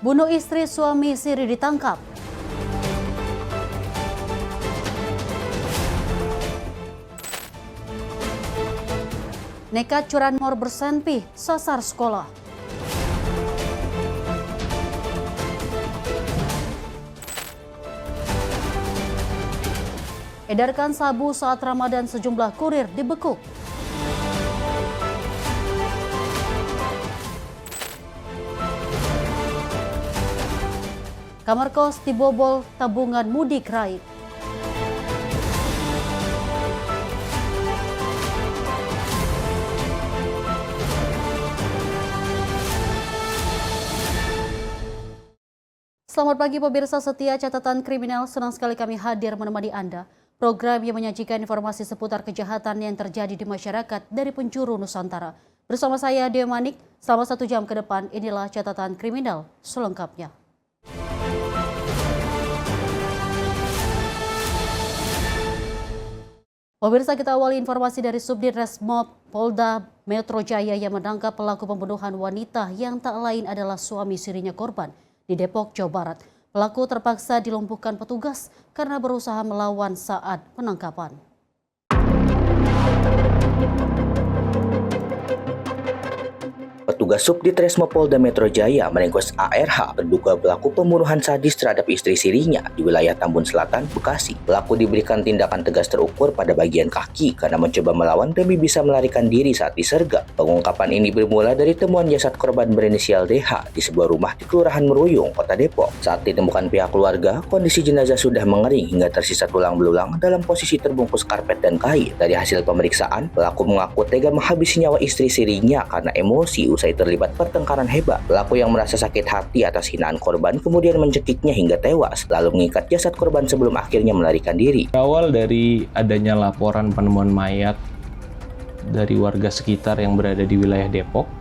Bunuh istri suami siri ditangkap. Nekat curanmor berselfie sasar sekolah. Edarkan sabu saat Ramadan, sejumlah kurir dibekuk. Kamar kos dibobol, tabungan mudik raib. Selamat pagi pemirsa setia Catatan Kriminal, senang sekali kami hadir menemani Anda. Program yang menyajikan informasi seputar kejahatan yang terjadi di masyarakat dari penjuru Nusantara. Bersama saya Dewi Manik, selama 1 jam ke depan inilah Catatan Kriminal selengkapnya. Pemirsa, kita awali informasi dari Subdit Resmob Polda Metro Jaya yang menangkap pelaku pembunuhan wanita yang tak lain adalah suami sirinya korban di Depok, Jawa Barat. Pelaku terpaksa dilumpuhkan petugas karena berusaha melawan saat penangkapan. Petugas Subdit Resmob Polda Metro Jaya meringkus ARH, terduga pelaku pembunuhan sadis terhadap istri sirinya di wilayah Tambun Selatan, Bekasi. Pelaku diberikan tindakan tegas terukur pada bagian kaki karena mencoba melawan demi bisa melarikan diri saat disergap. Pengungkapan ini bermula dari temuan jasad korban berinisial DH di sebuah rumah di Kelurahan Meruyung, Kota Depok. Saat ditemukan pihak keluarga, kondisi jenazah sudah mengering hingga tersisa tulang belulang dalam posisi terbungkus karpet dan kain. Dari hasil pemeriksaan, pelaku mengaku tega menghabisi nyawa istri sirinya karena emosi usai terlibat pertengkaran hebat. Pelaku yang merasa sakit hati atas hinaan korban kemudian mencekiknya hingga tewas, lalu mengikat jasad korban sebelum akhirnya melarikan diri. Awal dari adanya laporan penemuan mayat dari warga sekitar yang berada di wilayah Depok,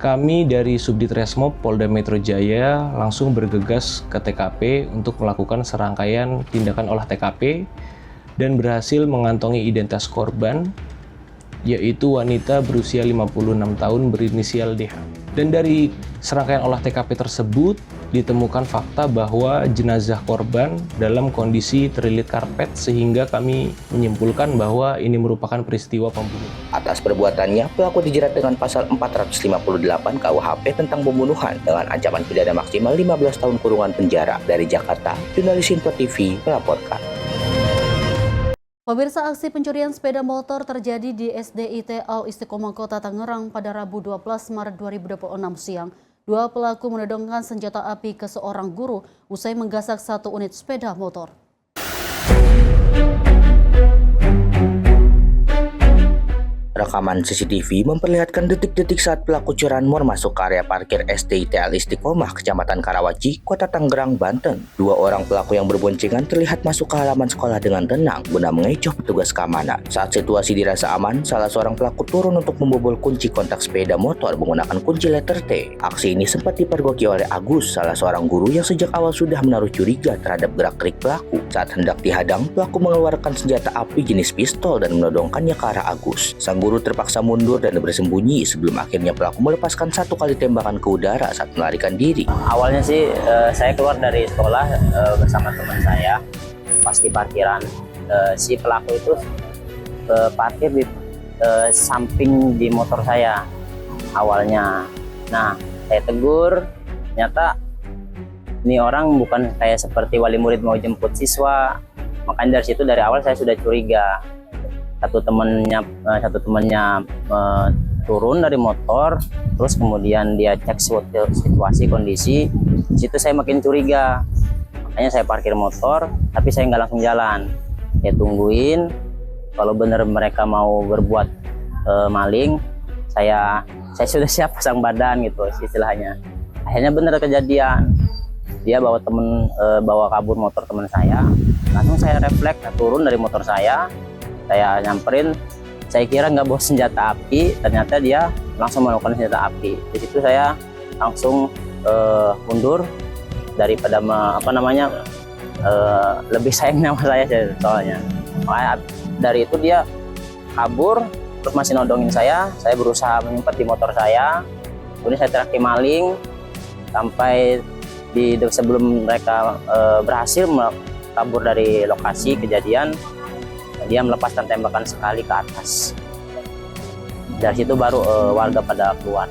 kami dari Subdit Resmob Polda Metro Jaya langsung bergegas ke TKP untuk melakukan serangkaian tindakan olah TKP dan berhasil mengantongi identitas korban, yaitu wanita berusia 56 tahun berinisial DH. Dan dari serangkaian olah TKP tersebut ditemukan fakta bahwa jenazah korban dalam kondisi terlilit karpet, sehingga kami menyimpulkan bahwa ini merupakan peristiwa pembunuhan. Atas perbuatannya, pelaku dijerat dengan pasal 458 KUHP tentang pembunuhan dengan ancaman pidana maksimal 15 tahun kurungan penjara. Dari Jakarta, jurnalis Info TV melaporkan. Pemirsa, aksi pencurian sepeda motor terjadi di SDIT Al Istiqomah Kota Tangerang pada Rabu 12 Maret 2026 siang. Dua pelaku menodongkan senjata api ke seorang guru usai menggasak 1 unit sepeda motor. Rekaman CCTV memperlihatkan detik-detik saat pelaku curanmor masuk ke area parkir SDIT Al Istiqomah, Kecamatan Karawaci, Kota Tangerang, Banten. Dua orang pelaku yang berboncengan terlihat masuk ke halaman sekolah dengan tenang guna mengecoh petugas keamanan. Saat situasi dirasa aman, salah seorang pelaku turun untuk membobol kunci kontak sepeda motor menggunakan kunci letter T. Aksi ini sempat dipergoki oleh Agus, salah seorang guru yang sejak awal sudah menaruh curiga terhadap gerak-gerik pelaku. Saat hendak dihadang, pelaku mengeluarkan senjata api jenis pistol dan menodongkannya ke arah Agus. Sang guru terpaksa mundur dan bersembunyi sebelum akhirnya pelaku melepaskan 1 kali tembakan ke udara saat melarikan diri. Awalnya sih saya keluar dari sekolah bersama teman saya. Pas di parkiran, si pelaku itu parkir di samping di motor saya awalnya. Nah, saya tegur, ternyata ini orang bukan kayak seperti wali murid mau jemput siswa. Makanya dari situ dari awal saya sudah curiga. Satu temannya turun dari motor, terus kemudian dia cek situasi kondisi. Di situ saya makin curiga, makanya saya parkir motor, tapi saya nggak langsung jalan. Saya tungguin, kalau benar mereka mau berbuat maling, saya sudah siap pasang badan gitu istilahnya. Akhirnya benar kejadian, dia bawa kabur motor teman saya. Langsung saya refleks, turun dari motor saya nyamperin. Saya kira nggak bawa senjata api, ternyata dia langsung melakukan senjata api. Di situ saya langsung mundur daripada lebih sayang nyawa saya soalnya. Makanya dari itu dia kabur, terus masih nodongin saya berusaha menyempet di motor saya. Kemudian saya teriaki maling, sampai sebelum mereka berhasil kabur dari lokasi kejadian, dia melepaskan tembakan sekali ke atas. Dari situ baru warga pada keluar.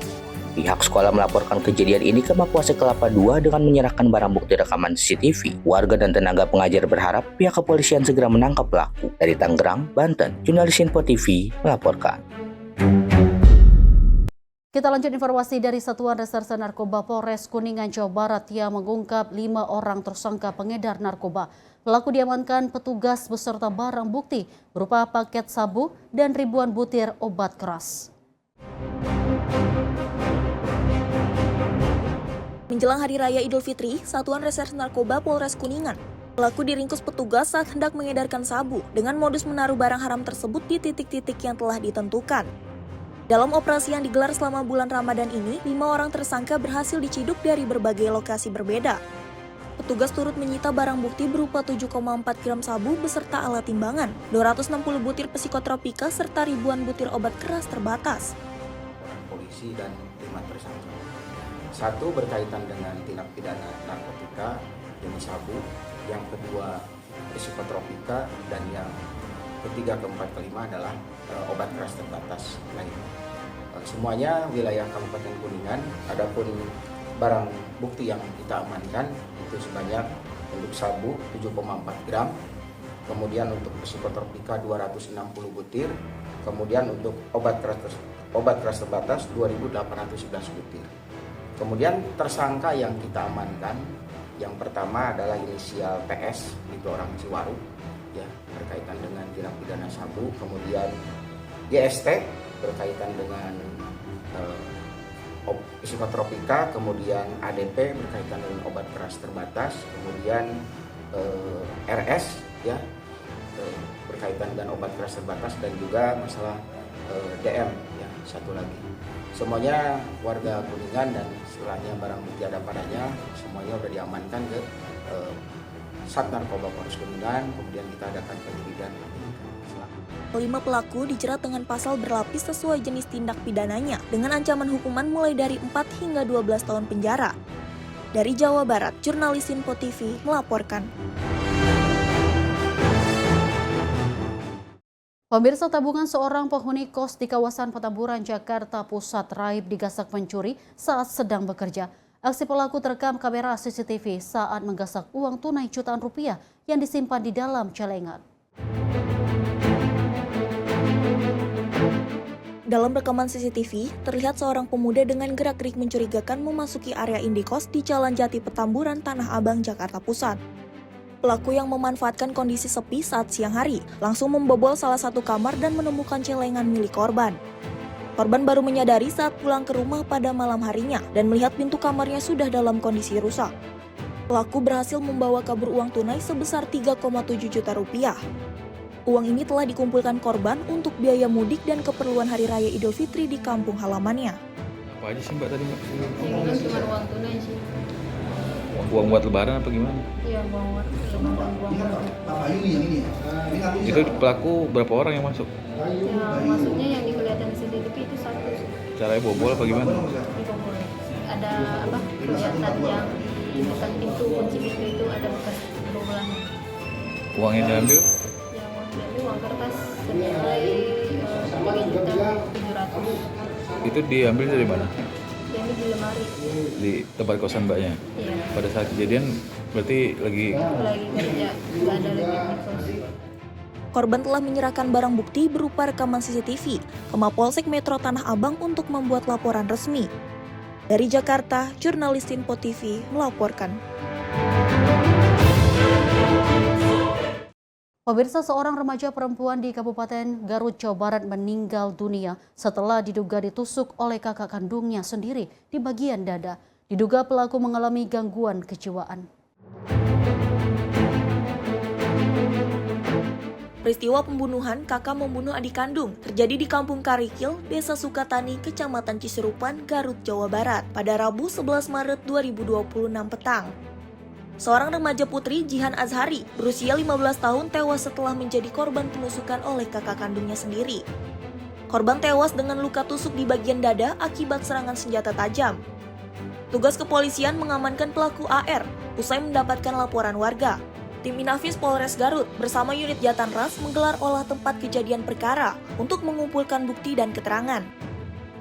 Pihak sekolah melaporkan kejadian ini ke Mapolsek Kelapa II dengan menyerahkan barang bukti rekaman CCTV. Warga dan tenaga pengajar berharap pihak kepolisian segera menangkap pelaku. Dari Tangerang, Banten, jurnalis Info TV melaporkan. Kita lanjut informasi dari Satuan Reserse Narkoba Polres Kuningan, Jawa Barat yang mengungkap 5 orang tersangka pengedar narkoba. Pelaku diamankan petugas beserta barang bukti berupa paket sabu dan ribuan butir obat keras. Menjelang Hari Raya Idul Fitri, Satuan Reserse Narkoba Polres Kuningan, pelaku diringkus petugas saat hendak mengedarkan sabu dengan modus menaruh barang haram tersebut di titik-titik yang telah ditentukan. Dalam operasi yang digelar selama bulan Ramadan ini, 5 orang tersangka berhasil diciduk dari berbagai lokasi berbeda. Petugas turut menyita barang bukti berupa 7,4 gram sabu beserta alat timbangan, 260 butir psikotropika serta ribuan butir obat keras terbatas. Polisi dan 5 tersangka. 1 berkaitan dengan tindak pidana narkotika jenis sabu, yang kedua psikotropika, dan yang ketiga, keempat, kelima adalah obat keras terbatas lainnya. Semuanya wilayah Kabupaten Kuningan. Adapun barang bukti yang kita amankan itu sebanyak untuk sabu 7,4 gram, kemudian untuk psikotropika 260 butir, kemudian untuk obat keras terbatas 2.811 butir. Kemudian tersangka yang kita amankan, yang pertama adalah inisial PS, itu orang Ciwaru, ya, berkaitan dengan tindak pidana sabu. Kemudian YST berkaitan dengan psikotropika, kemudian ADP berkaitan dengan obat keras terbatas, kemudian RS, ya, berkaitan dengan obat keras terbatas, dan juga masalah DM, ya, satu lagi. Semuanya warga Kuningan, dan setelahnya barang bukti ada padanya, semuanya sudah diamankan ke Sat Narkoba Polres Kuningan. Kemudian kita adakan penyelidikan. 5 pelaku dijerat dengan pasal berlapis sesuai jenis tindak pidananya dengan ancaman hukuman mulai dari 4 hingga 12 tahun penjara. Dari Jawa Barat, jurnalis Info TV melaporkan. Pemirsa, tabungan seorang penghuni kos di kawasan Petamburan, Jakarta Pusat raib digasak pencuri saat sedang bekerja. Aksi pelaku terekam kamera CCTV saat menggasak uang tunai jutaan rupiah yang disimpan di dalam celengan. Dalam rekaman CCTV, terlihat seorang pemuda dengan gerak-gerik mencurigakan memasuki area indikos di Jalan Jati Petamburan, Tanah Abang, Jakarta Pusat. Pelaku yang memanfaatkan kondisi sepi saat siang hari langsung membobol salah satu kamar dan menemukan celengan milik korban. Korban baru menyadari saat pulang ke rumah pada malam harinya dan melihat pintu kamarnya sudah dalam kondisi rusak. Pelaku berhasil membawa kabur uang tunai sebesar 3,7 juta rupiah. Uang ini telah dikumpulkan korban untuk biaya mudik dan keperluan Hari Raya Idul Fitri di kampung halamannya. Apa aja sih Mbak tadi Mbak? Yang cuma uang tunai sih. Uang buat lebaran apa gimana? Iya, uang lebaran. Itu pelaku berapa orang yang masuk? Ya, maksudnya yang kelihatan di CCTV itu satu sih. Caranya bobol apa gimana? Dibobol. Ada apa? Kelihatan yang di dekat pintu, kunci pintu itu ada bekas bobolannya. Uang yang diambil? Yang uang diambil uang kertas senilai 3.700.000. Itu diambil dari mana? Diambil di lemari. Di tempat kosan Mbaknya? Iya. Pada saat kejadian berarti lagi Kerja, nggak ada lagi di kos. Korban telah menyerahkan barang bukti berupa rekaman CCTV ke Mapolsek Metro Tanah Abang untuk membuat laporan resmi. Dari Jakarta, jurnalis Info TV melaporkan. Pemirsa, seorang remaja perempuan di Kabupaten Garut, Jawa Barat meninggal dunia setelah diduga ditusuk oleh kakak kandungnya sendiri di bagian dada. Diduga pelaku mengalami gangguan kejiwaan. Peristiwa pembunuhan kakak membunuh adik kandung terjadi di Kampung Karikil, Desa Sukatani, Kecamatan Ciserupan, Garut, Jawa Barat pada Rabu 11 Maret 2026 petang. Seorang remaja putri, Jihan Azhari, berusia 15 tahun tewas setelah menjadi korban penusukan oleh kakak kandungnya sendiri. Korban tewas dengan luka tusuk di bagian dada akibat serangan senjata tajam. Petugas kepolisian mengamankan pelaku AR usai mendapatkan laporan warga. Tim Inafis Polres Garut bersama unit Jatanras menggelar olah tempat kejadian perkara untuk mengumpulkan bukti dan keterangan.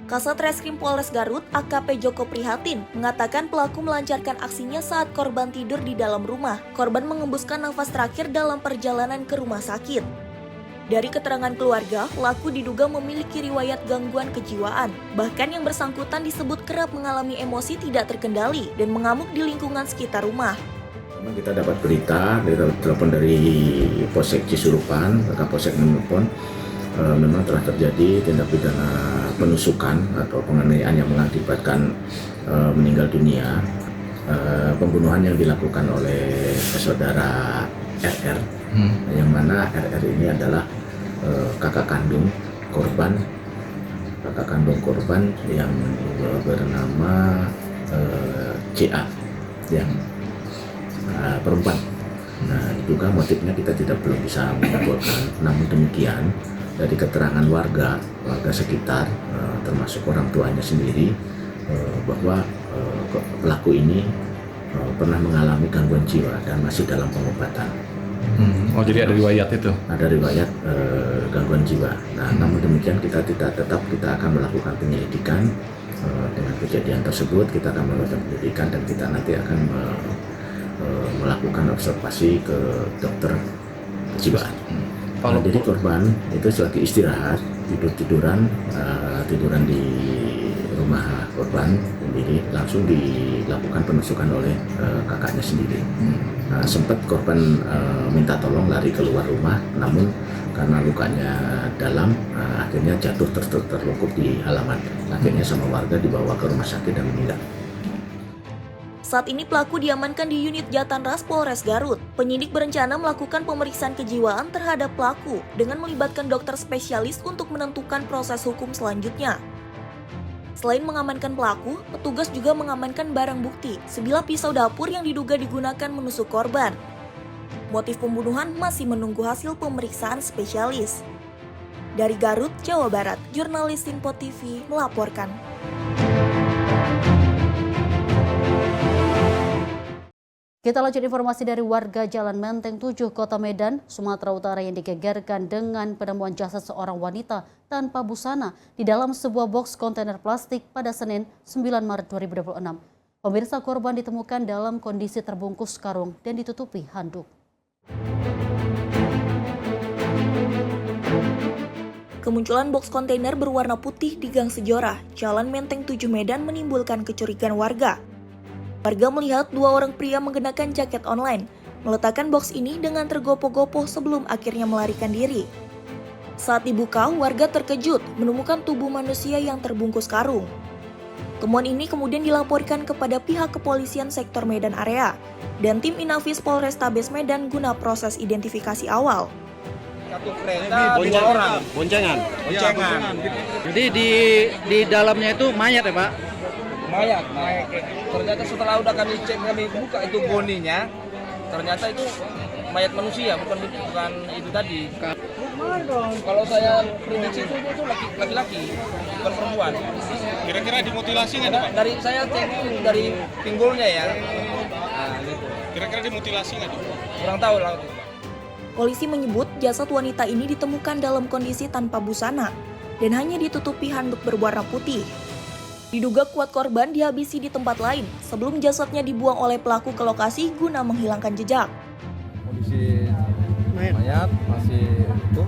Kasat Reskrim Polres Garut, AKP Joko Prihatin, mengatakan pelaku melancarkan aksinya saat korban tidur di dalam rumah. Korban mengembuskan nafas terakhir dalam perjalanan ke rumah sakit. Dari keterangan keluarga, pelaku diduga memiliki riwayat gangguan kejiwaan. Bahkan yang bersangkutan disebut kerap mengalami emosi tidak terkendali dan mengamuk di lingkungan sekitar rumah. Kita dapat berita, telepon dari Polsek Cisurupan, Kapolsek menelpon, memang telah terjadi tindak pidana penusukan atau penganiayaan yang mengakibatkan meninggal dunia. Pembunuhan yang dilakukan oleh saudara RR, yang mana RR ini adalah kakak kandung korban yang bernama CA yang perempuan. Nah, diduga motifnya kita belum bisa menyimpulkan. Namun demikian, dari keterangan warga sekitar, termasuk orang tuanya sendiri, bahwa pelaku ini pernah mengalami gangguan jiwa dan masih dalam pengobatan. Oh, jadi ada riwayat itu? Ada riwayat gangguan jiwa. Nah, namun demikian kita akan melakukan penyelidikan dengan kejadian tersebut. Kita akan melakukan penyelidikan dan kita nanti akan melakukan observasi ke dokter kejiwaan. Jadi korban itu selagi istirahat tiduran di rumah korban sendiri, langsung dilakukan penusukan oleh kakaknya sendiri. Sempat korban minta tolong lari keluar rumah, namun karena lukanya dalam, akhirnya jatuh terlungkup di halaman. Akhirnya sama warga dibawa ke rumah sakit dan meninggal. Saat ini pelaku diamankan di unit Jatanras Polres Garut. Penyidik berencana melakukan pemeriksaan kejiwaan terhadap pelaku dengan melibatkan dokter spesialis untuk menentukan proses hukum selanjutnya. Selain mengamankan pelaku, petugas juga mengamankan barang bukti, sebilah pisau dapur yang diduga digunakan menusuk korban. Motif pembunuhan masih menunggu hasil pemeriksaan spesialis. Dari Garut, Jawa Barat, jurnalis Info TV melaporkan. Kita lanjut informasi dari warga Jalan Menteng 7, Kota Medan, Sumatera Utara yang digegerkan dengan penemuan jasad seorang wanita tanpa busana di dalam sebuah boks kontainer plastik pada Senin 9 Maret 2026. Pemirsa, korban ditemukan dalam kondisi terbungkus karung dan ditutupi handuk. Kemunculan boks kontainer berwarna putih di Gang Sejora, Jalan Menteng 7 Medan menimbulkan kecurigaan warga. Warga melihat dua orang pria mengenakan jaket online, meletakkan boks ini dengan tergopoh-gopoh sebelum akhirnya melarikan diri. Saat dibuka, warga terkejut menemukan tubuh manusia yang terbungkus karung. Temuan ini kemudian dilaporkan kepada pihak kepolisian sektor Medan Area dan tim Inafis Polrestabes Medan guna proses identifikasi awal. Satu kereta, dua orang. Boncengan. Jadi di dalamnya itu mayat ya, Pak? Mayat. Ternyata setelah kami buka itu boninya, ternyata itu mayat manusia, bukan itu tadi. Kalau saya prediksi itu laki-laki, bukan perempuan. Kira-kira dimutilasi nggak, Pak? Dari saya cek dari pinggulnya ya. Nah, gitu. Kira-kira dimutilasi nggak, Pak? Kurang tahu lah. Polisi menyebut jasad wanita ini ditemukan dalam kondisi tanpa busana dan hanya ditutupi handuk berwarna putih. Diduga kuat korban dihabisi di tempat lain sebelum jasadnya dibuang oleh pelaku ke lokasi guna menghilangkan jejak. Kondisi mayat masih utuh,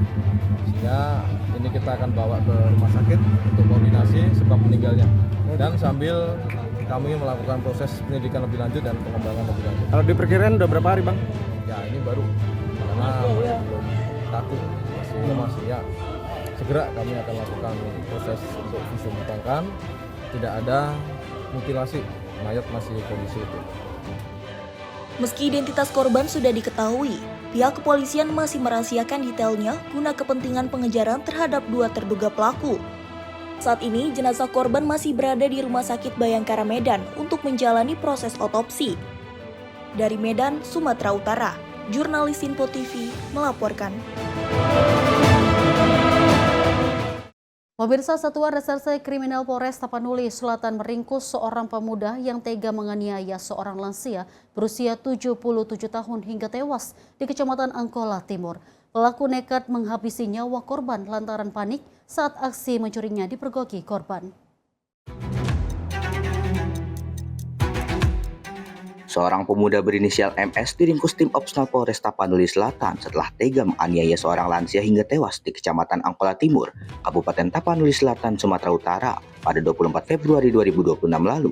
sehingga ini kita akan bawa ke rumah sakit untuk koordinasi sebab meninggalnya. Dan sambil kami melakukan proses penyelidikan lebih lanjut dan pengembangan lebih lanjut. Kalau diperkirakan udah berapa hari, Bang? Ya ini baru, karena belum kaku, masih ya. Segera kami akan lakukan proses untuk visum tangkan. Tidak ada mutilasi, mayat masih kondisi utuh. Meski identitas korban sudah diketahui, pihak kepolisian masih merahasiakan detailnya guna kepentingan pengejaran terhadap dua terduga pelaku. Saat ini, jenazah korban masih berada di Rumah Sakit Bayangkara Medan untuk menjalani proses otopsi. Dari Medan, Sumatera Utara, jurnalis Info TV melaporkan. Pemirsa, Satuan Reserse Kriminal Polres Tapanuli Selatan meringkus seorang pemuda yang tega menganiaya seorang lansia berusia 77 tahun hingga tewas di Kecamatan Angkola Timur. Pelaku nekat menghabisi nyawa korban lantaran panik saat aksi mencurinya dipergoki korban. Seorang pemuda berinisial MS diringkus tim Opsnal Polres Tapanuli Selatan setelah tega menganiaya seorang lansia hingga tewas di Kecamatan Angkola Timur, Kabupaten Tapanuli Selatan, Sumatera Utara pada 24 Februari 2026 lalu.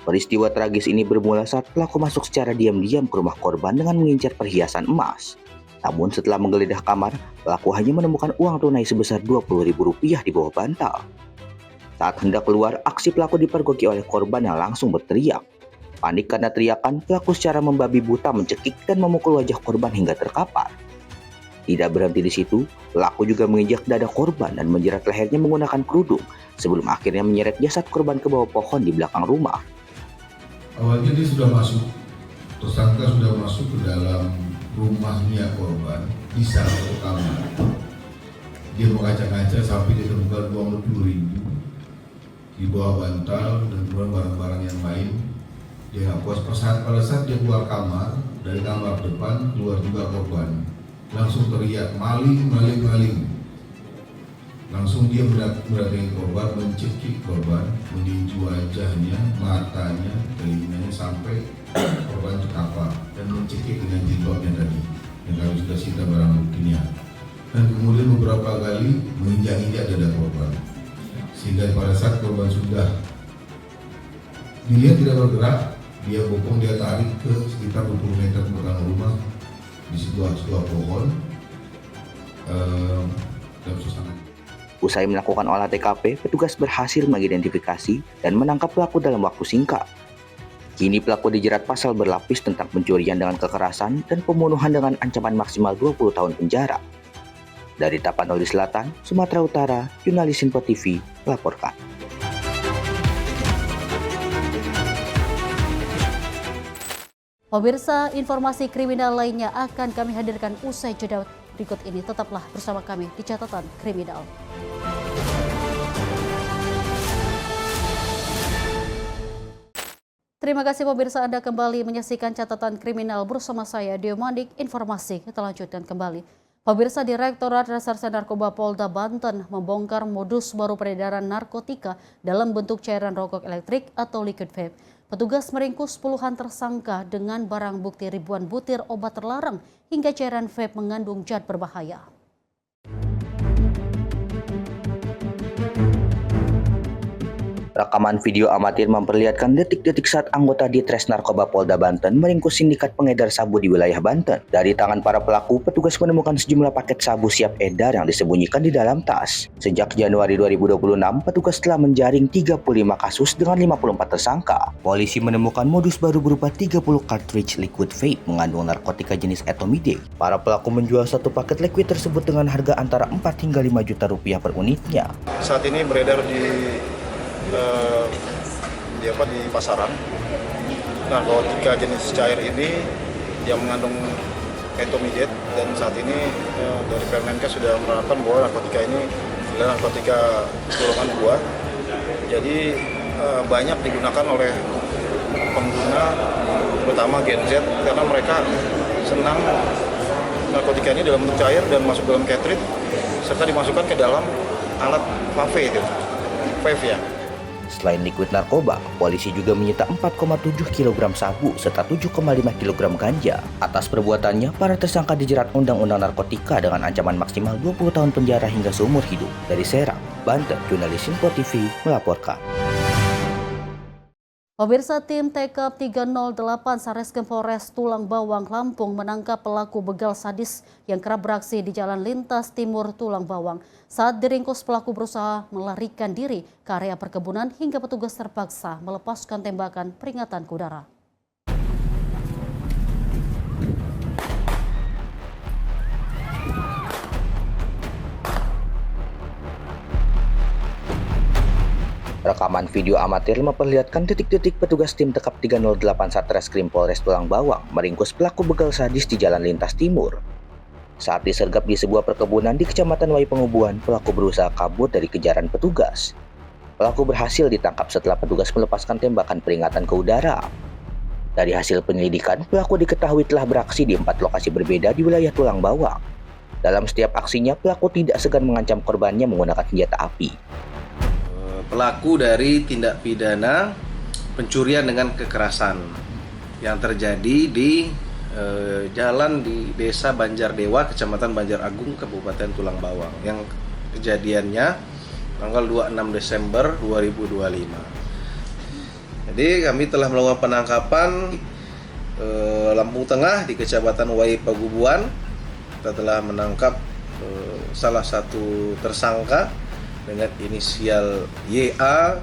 Peristiwa tragis ini bermula saat pelaku masuk secara diam-diam ke rumah korban dengan mengincar perhiasan emas. Namun setelah menggeledah kamar, pelaku hanya menemukan uang tunai sebesar Rp20.000 di bawah bantal. Saat hendak keluar, aksi pelaku dipergoki oleh korban yang langsung berteriak. Panik karena teriakan, pelaku secara membabi buta mencekik dan memukul wajah korban hingga terkapar. Tidak berhenti di situ, pelaku juga menginjak dada korban dan menjerat lehernya menggunakan kerudung sebelum akhirnya menyeret jasad korban ke bawah pohon di belakang rumah. Awalnya dia sudah masuk, tersangka sudah masuk ke dalam rumahnya korban di salah satu kamar. Dia mengacak-acak sampai ditemukan uang Rp20.000 di bawah bantal dan barang-barang yang lain. Dia nggak puas pada saat dia keluar kamar, dari kamar depan keluar juga korban. Langsung teriak, maling, maling, maling. Langsung dia mendatangi korban, mencekik korban, meninju wajahnya, matanya, telinganya sampai korban terkapar dan mencekik dengan jilbabnya tadi yang kami sudah sita barang buktinya. Dan kemudian beberapa kali menginjak-injak dada korban. Sehingga pada saat korban sudah dilihat tidak bergerak, dia bopong, dia tarik ke sekitar 20 meter ke belakang rumah di sebuah pohon dalam suasana. Usai melakukan olah TKP, petugas berhasil mengidentifikasi dan menangkap pelaku dalam waktu singkat. Kini pelaku dijerat pasal berlapis tentang pencurian dengan kekerasan dan pembunuhan dengan ancaman maksimal 20 tahun penjara. Dari Tapanuli Selatan, Sumatera Utara, jurnalis Info TV melaporkan. Pemirsa, informasi kriminal lainnya akan kami hadirkan usai jeda berikut ini. Tetaplah bersama kami di Catatan Kriminal. Terima kasih pemirsa, Anda kembali menyaksikan Catatan Kriminal bersama saya, Dio Mandik. Informasi kita lanjutkan kembali. Pemirsa, Direktorat Reserse Narkoba Polda Banten membongkar modus baru peredaran narkotika dalam bentuk cairan rokok elektrik atau liquid vape. Petugas meringkus puluhan tersangka dengan barang bukti ribuan butir obat terlarang hingga cairan vape mengandung zat berbahaya. Rekaman video amatir memperlihatkan detik-detik saat anggota Ditres Narkoba Polda Banten meringkus sindikat pengedar sabu di wilayah Banten. Dari tangan para pelaku, petugas menemukan sejumlah paket sabu siap edar yang disembunyikan di dalam tas. Sejak Januari 2026, petugas telah menjaring 35 kasus dengan 54 tersangka. Polisi menemukan modus baru berupa 30 cartridge liquid vape mengandung narkotika jenis etomidate. Para pelaku menjual satu paket liquid tersebut dengan harga antara 4 hingga 5 juta rupiah per unitnya. Saat ini beredar di pasaran narkotika jenis cair ini yang mengandung etomidate, dan saat ini dari Permenkes sudah menerapkan bahwa narkotika ini adalah narkotika golongan 2. Jadi banyak digunakan oleh pengguna terutama Gen Z karena mereka senang narkotika ini dalam bentuk cair dan masuk dalam cartridge serta dimasukkan ke dalam alat vape ya. Selain liquid narkoba, polisi juga menyita 4,7 kg sabu serta 7,5 kg ganja. Atas perbuatannya, para tersangka dijerat Undang-Undang Narkotika dengan ancaman maksimal 20 tahun penjara hingga seumur hidup. Dari Serang, Banten, jurnalis Info TV melaporkan. Pemirsa, tim TK 308 Satreskrim Polres Tulang Bawang, Lampung menangkap pelaku begal sadis yang kerap beraksi di Jalan Lintas Timur Tulang Bawang. Saat diringkus, pelaku berusaha melarikan diri ke area perkebunan hingga petugas terpaksa melepaskan tembakan peringatan ke udara. Rekaman video amatir memperlihatkan detik-detik petugas tim Tekap 308 Satreskrim Polres Tulang Bawang meringkus pelaku begal sadis di Jalan Lintas Timur. Saat disergap di sebuah perkebunan di Kecamatan Wayu Pengubuan, pelaku berusaha kabur dari kejaran petugas. Pelaku berhasil ditangkap setelah petugas melepaskan tembakan peringatan ke udara. Dari hasil penyelidikan, pelaku diketahui telah beraksi di 4 lokasi berbeda di wilayah Tulang Bawang. Dalam setiap aksinya, pelaku tidak segan mengancam korbannya menggunakan senjata api. Pelaku dari tindak pidana pencurian dengan kekerasan yang terjadi di jalan di Desa Banjardewa, Kecamatan Banjar Agung, Kabupaten Tulang Bawang, yang kejadiannya tanggal 26 Desember 2025. Jadi kami telah melakukan penangkapan Lampung Tengah di Kecamatan Wayu Pengubuan. Kita telah menangkap salah satu tersangka dengan inisial YA.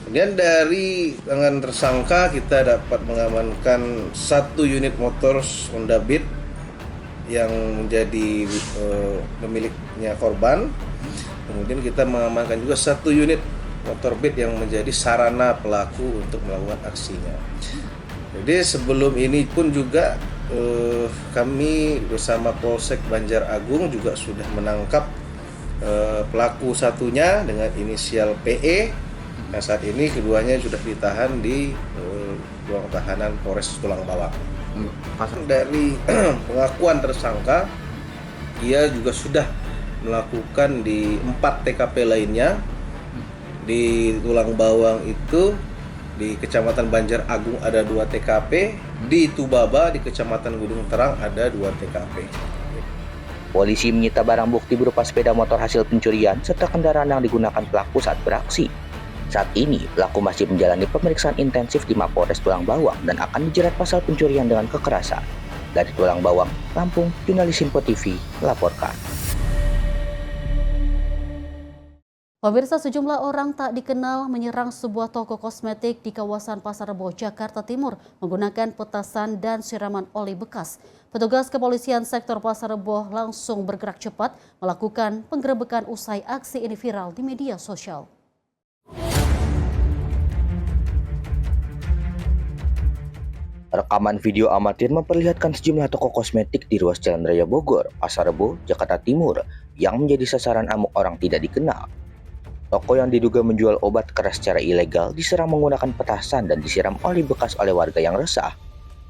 Kemudian dari tangan tersangka kita dapat mengamankan 1 unit motor Honda Beat yang menjadi pemiliknya korban. Kemudian kita mengamankan juga 1 unit motor Beat yang menjadi sarana pelaku untuk melakukan aksinya. Jadi sebelum ini pun juga kami bersama Polsek Banjar Agung juga sudah menangkap pelaku satunya dengan inisial PE. Nah, saat ini keduanya sudah ditahan di ruang tahanan Polres Tulang Bawang. Dari pengakuan tersangka, ia juga sudah melakukan di 4 TKP lainnya. Di Tulang Bawang itu di Kecamatan Banjar Agung ada 2 TKP, di Tubaba di Kecamatan Gunung Terang ada 2 TKP. Polisi menyita barang bukti berupa sepeda motor hasil pencurian serta kendaraan yang digunakan pelaku saat beraksi. Saat ini, pelaku masih menjalani pemeriksaan intensif di Mapolres Tulang Bawang dan akan dijerat pasal pencurian dengan kekerasan. Dari Tulang Bawang, Lampung, jurnalis Info TV melaporkan. Pemirsa, sejumlah orang tak dikenal menyerang sebuah toko kosmetik di kawasan Pasar Rebo, Jakarta Timur menggunakan petasan dan siraman oli bekas. Petugas kepolisian sektor Pasar Rebo langsung bergerak cepat melakukan penggerebekan usai aksi ini viral di media sosial. Rekaman video amatir memperlihatkan sejumlah toko kosmetik di ruas Jalan Raya Bogor, Pasar Rebo, Jakarta Timur yang menjadi sasaran amuk orang tidak dikenal. Toko yang diduga menjual obat keras secara ilegal diserang menggunakan petasan dan disiram oli bekas oleh warga yang resah.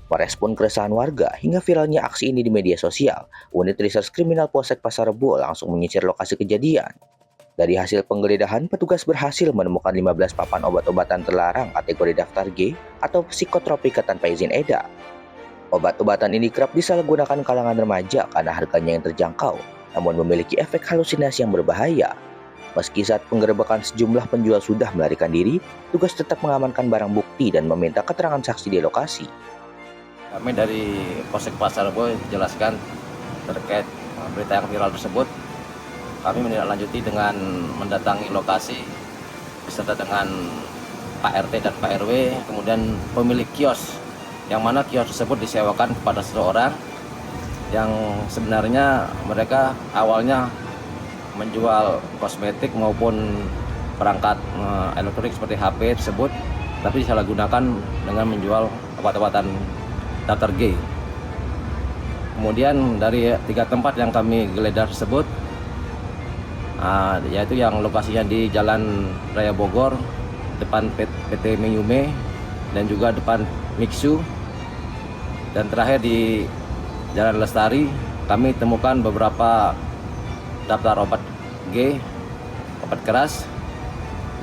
Merespon keresahan warga hingga viralnya aksi ini di media sosial, Unit Reserse Kriminal Polsek Pasar Rebo langsung menyisir lokasi kejadian. Dari hasil penggeledahan, petugas berhasil menemukan 15 papan obat-obatan terlarang kategori daftar G atau psikotropika tanpa izin edar. Obat-obatan ini kerap disalahgunakan kalangan remaja karena harganya yang terjangkau, namun memiliki efek halusinasi yang berbahaya. Meski saat penggerebekan sejumlah penjual sudah melarikan diri, tugas tetap mengamankan barang bukti dan meminta keterangan saksi di lokasi. Kami dari Polsek Pasar Rebo jelaskan terkait berita yang viral tersebut. Kami menindaklanjuti dengan mendatangi lokasi beserta dengan Pak RT dan Pak RW, kemudian pemilik kios, yang mana kios tersebut disewakan kepada seseorang yang sebenarnya mereka awalnya menjual kosmetik maupun perangkat elektronik seperti HP tersebut, tapi disalahgunakan dengan menjual obat-obatan daftar G. Kemudian dari 3 tempat yang kami geledah tersebut, yaitu yang lokasinya di Jalan Raya Bogor, depan PT Meyume, dan juga depan Mixu, dan terakhir di Jalan Lestari, kami temukan beberapa daftar obat G, obat keras,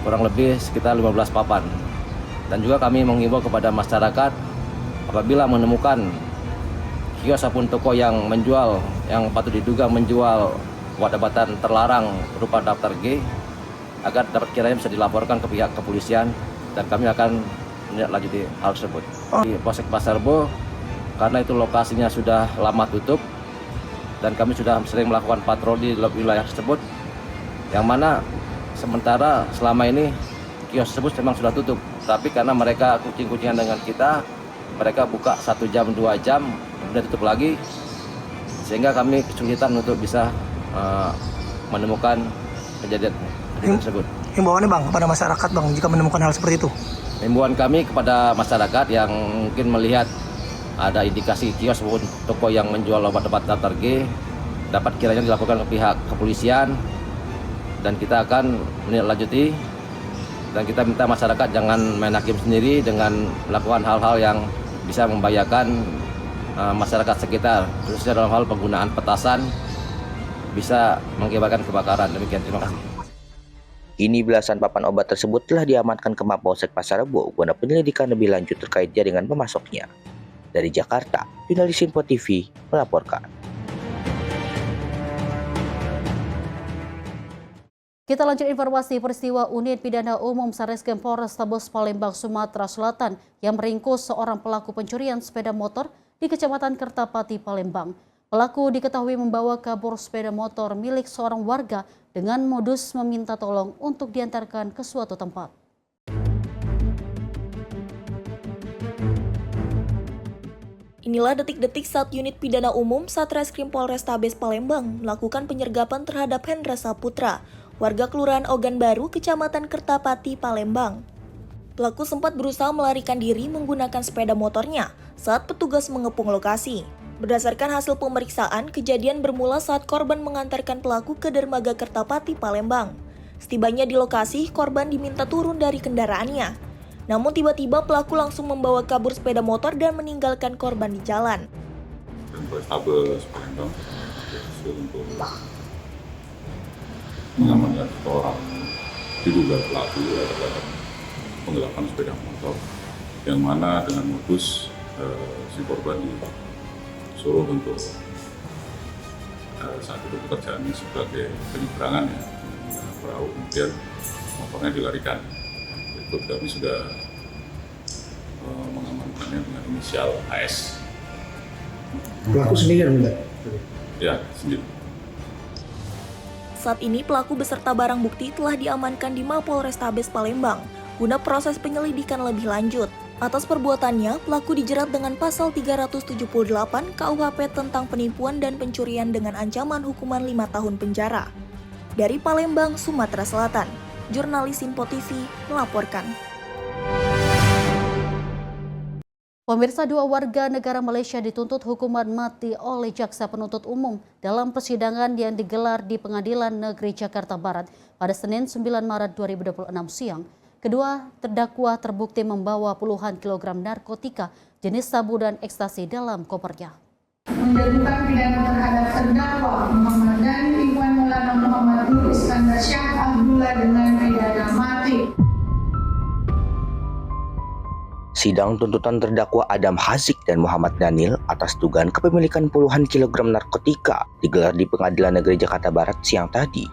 kurang lebih sekitar 15 papan. Dan juga kami mengimbau kepada masyarakat apabila menemukan kios ataupun toko yang menjual, yang patut diduga menjual obat-obatan terlarang berupa daftar G, agar dapat kiranya bisa dilaporkan ke pihak kepolisian dan kami akan menindaklanjuti hal tersebut. Di Polsek Pasar Rebo, karena itu lokasinya sudah lama tutup, dan kami sudah sering melakukan patroli di wilayah tersebut, yang mana sementara selama ini kios tersebut memang sudah tutup, tapi karena mereka kucing-kucingan dengan kita, mereka buka 1 jam 2 jam kemudian tutup lagi, sehingga kami kesulitan untuk bisa menemukan kejadian tersebut. Himbauannya Bang kepada masyarakat Bang jika menemukan hal seperti itu. Himbauan kami kepada masyarakat yang mungkin melihat ada indikasi kios maupun toko yang menjual obat-obat daftar G dapat kiranya dilaporkan ke pihak kepolisian, dan kita akan menindaklanjuti, dan kita minta masyarakat jangan main hakim sendiri dengan melakukan hal-hal yang bisa membahayakan masyarakat sekitar, khususnya dalam hal penggunaan petasan bisa mengakibatkan kebakaran. Demikian, terima kasih. Kini belasan papan obat tersebut telah diamankan ke Mapolsek Pasar Rebo guna penyelidikan lebih lanjut terkait jaringan pemasoknya. Dari Jakarta, jurnalis Info TV melaporkan. Kita lanjut informasi peristiwa unit pidana umum Satreskrim Polrestabes Palembang, Sumatera Selatan yang meringkus seorang pelaku pencurian sepeda motor di Kecamatan Kertapati, Palembang. Pelaku diketahui membawa kabur sepeda motor milik seorang warga dengan modus meminta tolong untuk diantarkan ke suatu tempat. Inilah detik-detik saat unit pidana umum Satreskrim Polrestabes Palembang melakukan penyergapan terhadap Hendra Saputra, warga Kelurahan Ogan Baru, Kecamatan Kertapati, Palembang. Pelaku sempat berusaha melarikan diri menggunakan sepeda motornya saat petugas mengepung lokasi. Berdasarkan hasil pemeriksaan, kejadian bermula saat korban mengantarkan pelaku ke dermaga Kertapati, Palembang. Setibanya di lokasi, korban diminta turun dari kendaraannya. Namun tiba-tiba pelaku langsung membawa kabur sepeda motor dan meninggalkan korban di jalan. Polrestabes Palembang berhasil untuk mengamankan seorang diduga pelaku terhadap penggelapan sepeda motor, yang mana dengan modus si korban disuruh untuk saat itu pekerjaannya sebagai penyeberangan ya, perahu, kemudian motornya dilarikan. Itu kami sudah mengamankannya dengan inisial AS. Pelaku sendiri enggak? Ya, sendiri. Saat ini pelaku beserta barang bukti telah diamankan di Mapolrestabes Palembang guna proses penyelidikan lebih lanjut. Atas perbuatannya, pelaku dijerat dengan pasal 378 KUHP tentang penipuan dan pencurian dengan ancaman hukuman 5 tahun penjara. Dari Palembang, Sumatera Selatan, jurnalis Info TV melaporkan. Pemirsa, 2 warga negara Malaysia dituntut hukuman mati oleh jaksa penuntut umum dalam persidangan yang digelar di Pengadilan Negeri Jakarta Barat pada Senin 9 Maret 2026 siang. Kedua terdakwa terbukti membawa puluhan kilogram narkotika jenis sabu dan ekstasi dalam kopernya. Menjatuhkan pidana terhadap terdakwa Muhammad Dhani Iwan Maulana Muhammad Nur Iskandar Syah Abdullah dengan pidana mati. Sidang tuntutan terdakwa Adam Hazik dan Muhammad Daniel atas dugaan kepemilikan puluhan kilogram narkotika digelar di Pengadilan Negeri Jakarta Barat siang tadi.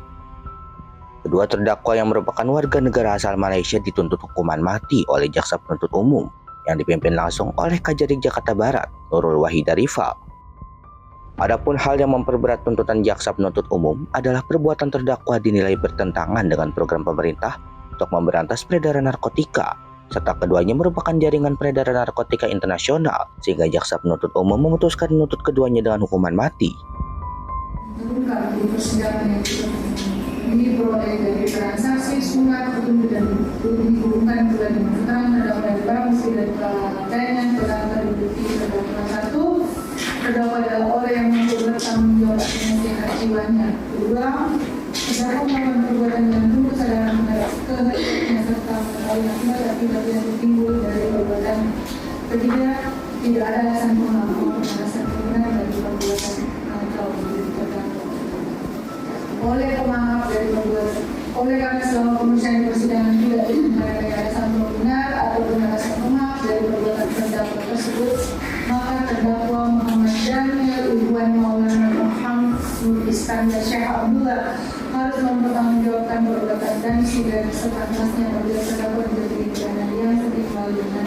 Kedua terdakwa yang merupakan warga negara asal Malaysia dituntut hukuman mati oleh jaksa penuntut umum yang dipimpin langsung oleh Kajari Jakarta Barat, Nurul Wahida Rival. Adapun hal yang memperberat tuntutan jaksa penuntut umum adalah perbuatan terdakwa dinilai bertentangan dengan program pemerintah untuk memberantas peredaran narkotika, serta keduanya merupakan jaringan peredaran narkotika internasional, sehingga jaksa penuntut umum memutuskan menuntut keduanya dengan hukuman mati. Terungkap di persidangan ini beroleh dari transaksi surat petunjuk dan dihubungkan pula dengan keterangan terdakwa dari barang bukti dan lainnya terdakwa terbukti terdakwa 1 terdakwa adalah orang yang mampu bertanggung jawab atas kemudian jiwanya. Kedua, terdakwa melakukan perbuatan dengan penuh kesadaran terhadap kehendaknya serta mengetahui akibat yang timbul dari perbuatan. Ketiga, tidak ada alasan pengalaman alasan kebenaran dari perbuatan atau oleh pemaaf dari perbuatan. Oleh karena selama pemeriksaan persidangan tidak ditemukan alasan benar atau alasan pemaaf dari perbuatan terdakwa tersebut, maka terdakwa Muhammad Daniel Iwan Maulana Muhammad Nur Iskandar Syah Abdullah harus mempertanggungjawabkan perbuatan dan sudah sepantasnya apabila terdakwa menjadi pidana yang setimpal dengan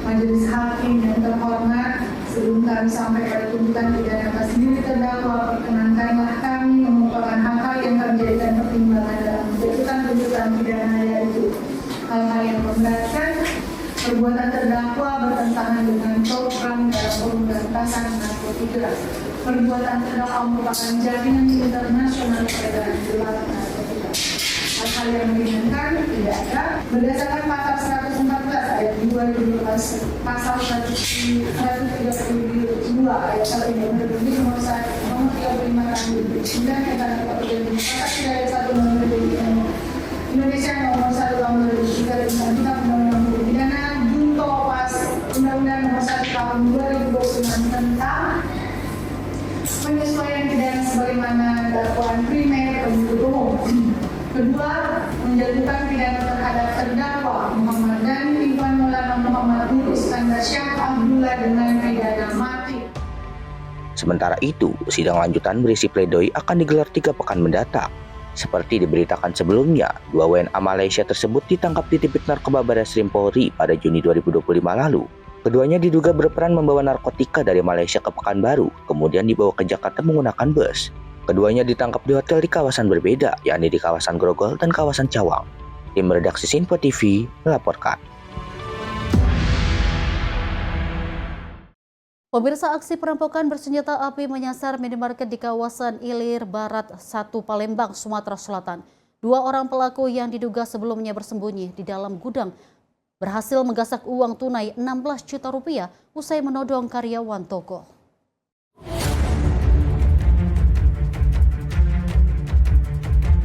majelis hakim yang terhormat. Sebelum kami sampai pada tuntutan pidana atas diri terdakwa, perkenankanlah kami mengumpulkan hal-hal yang menjadikan pertimbangan dalam menjatuhkan tuntutan pidana, yaitu hal-hal yang memberatkan perbuatan terdakwa bertentangan dengan program dalam pemberantasan narkotika. Perbuatan terdakwa merupakan jaringan internasional peredaran gelap narkotika. Hal-hal yang meringankan tidak ada. Berdasarkan pasal 114 ayat 2 judul pasal 132 ayat 1 berbunyi nomor 35 tahun 2009 tentang pasal 3 ayat 1 nomor 2009 Indonesia nomor 1 tahun 2003 tentang undang-undang hukum pidana junto pas undang-undang nomor 1 tahun 2025 tentang penyesuaian pidana sebagaimana dakwaan primer penuntut umum. Kedua, menjatuhkan pidana terhadap terdakwa Muhammad Dhani Iwan Maulana Muhammad Nur Iskandar Syah Abdullah dengan pidana mati. Sementara itu, sidang lanjutan berisi pledoi akan digelar 3 pekan mendatang. Seperti diberitakan sebelumnya, 2 WNA Malaysia tersebut ditangkap di Tipik Narkoba Barreskrim Polri pada Juni 2025 lalu. Keduanya diduga berperan membawa narkotika dari Malaysia ke Pekanbaru, kemudian dibawa ke Jakarta menggunakan bus. Keduanya ditangkap di hotel di kawasan berbeda, yakni di kawasan Grogol dan kawasan Cawang. Tim redaksi Sinpo TV melaporkan. Pemirsa, aksi perampokan bersenjata api menyasar minimarket di kawasan Ilir Barat 1 Palembang, Sumatera Selatan. 2 orang pelaku yang diduga sebelumnya bersembunyi di dalam gudang berhasil menggasak uang tunai 16 juta rupiah usai menodong karyawan toko.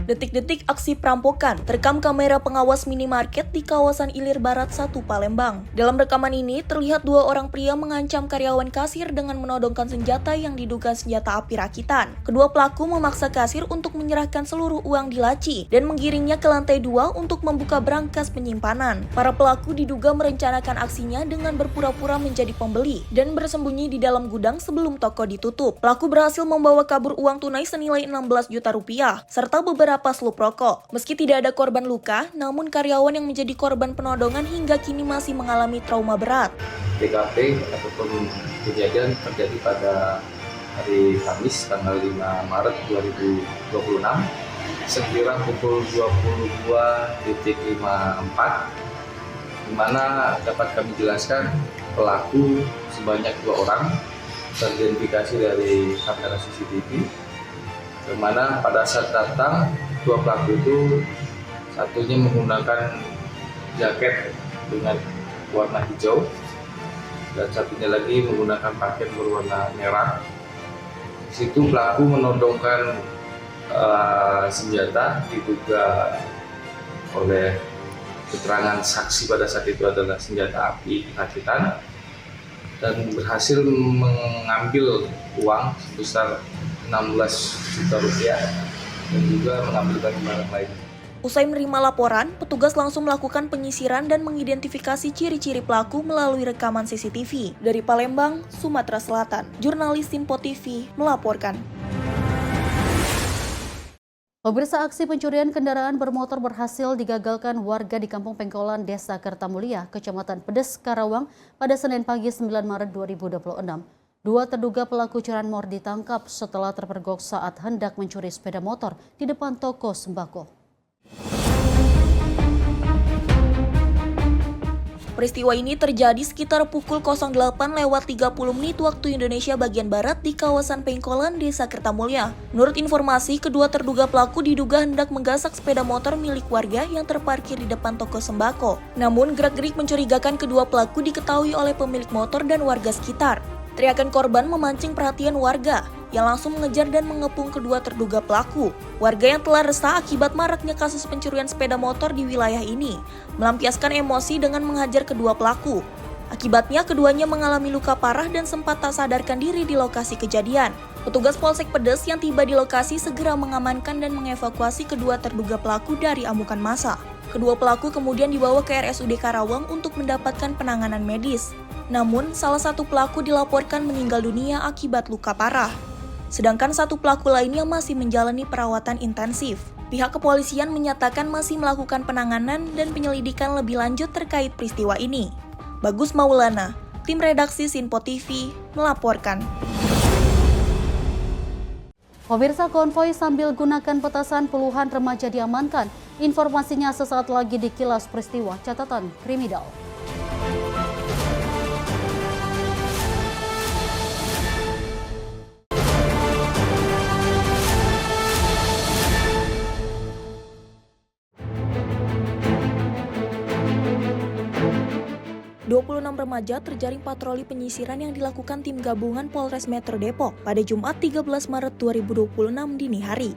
Detik-detik aksi perampokan terekam kamera pengawas minimarket di kawasan Ilir Barat 1 Palembang. Dalam rekaman ini terlihat 2 orang pria mengancam karyawan kasir dengan menodongkan senjata yang diduga senjata api rakitan. Kedua pelaku memaksa kasir untuk menyerahkan seluruh uang di laci dan menggiringnya ke lantai 2 untuk membuka brankas penyimpanan. Para pelaku diduga merencanakan aksinya dengan berpura-pura menjadi pembeli dan bersembunyi di dalam gudang sebelum toko ditutup. Pelaku berhasil membawa kabur uang tunai senilai 16 juta rupiah serta beberapa slup rokok. Meski tidak ada korban luka, namun karyawan yang menjadi korban penodongan hingga kini masih mengalami trauma berat. TKP ataupun kejadian terjadi pada hari Kamis tanggal 5 Maret 2026 sekira pukul 22.54, di mana dapat kami jelaskan pelaku sebanyak 2 orang teridentifikasi dari kamera CCTV, di mana pada saat datang 2 pelaku itu satunya menggunakan jaket dengan warna hijau dan satunya lagi menggunakan paket berwarna merah. Di situ pelaku menodongkan senjata diduga oleh keterangan saksi pada saat itu adalah senjata api rakitan dan berhasil mengambil uang sebesar 16 juta rupiah dan juga mengambil barang lain. Usai menerima laporan, petugas langsung melakukan penyisiran dan mengidentifikasi ciri-ciri pelaku melalui rekaman CCTV. Dari Palembang, Sumatera Selatan, jurnalis Sinpo TV melaporkan. Pemirsa, aksi pencurian kendaraan bermotor berhasil digagalkan warga di Kampung Pengkolan, Desa Kertamulia, Kecamatan Pedes, Karawang pada Senin pagi 9 Maret 2026. 2 terduga pelaku curanmor ditangkap setelah terpergok saat hendak mencuri sepeda motor di depan toko sembako. Peristiwa ini terjadi sekitar pukul 08.30 waktu Indonesia bagian Barat di kawasan Pengkolan, Desa Kertamulia. Menurut informasi, kedua terduga pelaku diduga hendak menggasak sepeda motor milik warga yang terparkir di depan toko sembako. Namun, gerak-gerik mencurigakan kedua pelaku diketahui oleh pemilik motor dan warga sekitar. Teriakan korban memancing perhatian warga yang langsung mengejar dan mengepung kedua terduga pelaku. Warga yang telah resah akibat maraknya kasus pencurian sepeda motor di wilayah ini melampiaskan emosi dengan menghajar kedua pelaku. Akibatnya keduanya mengalami luka parah dan sempat tak sadarkan diri di lokasi kejadian. Petugas Polsek Pedes yang tiba di lokasi segera mengamankan dan mengevakuasi kedua terduga pelaku dari amukan massa. Kedua pelaku kemudian dibawa ke RSUD Karawang untuk mendapatkan penanganan medis. Namun, salah satu pelaku dilaporkan meninggal dunia akibat luka parah. Sedangkan 1 pelaku lainnya masih menjalani perawatan intensif. Pihak kepolisian menyatakan masih melakukan penanganan dan penyelidikan lebih lanjut terkait peristiwa ini. Bagus Maulana, tim redaksi Sinpo TV, melaporkan. Pemirsa, konvoi sambil gunakan petasan puluhan remaja diamankan. Informasinya sesaat lagi di Kilas Peristiwa Catatan Kriminal. 26 remaja terjaring patroli penyisiran yang dilakukan tim gabungan Polres Metro Depok pada Jumat 13 Maret 2026 dini hari.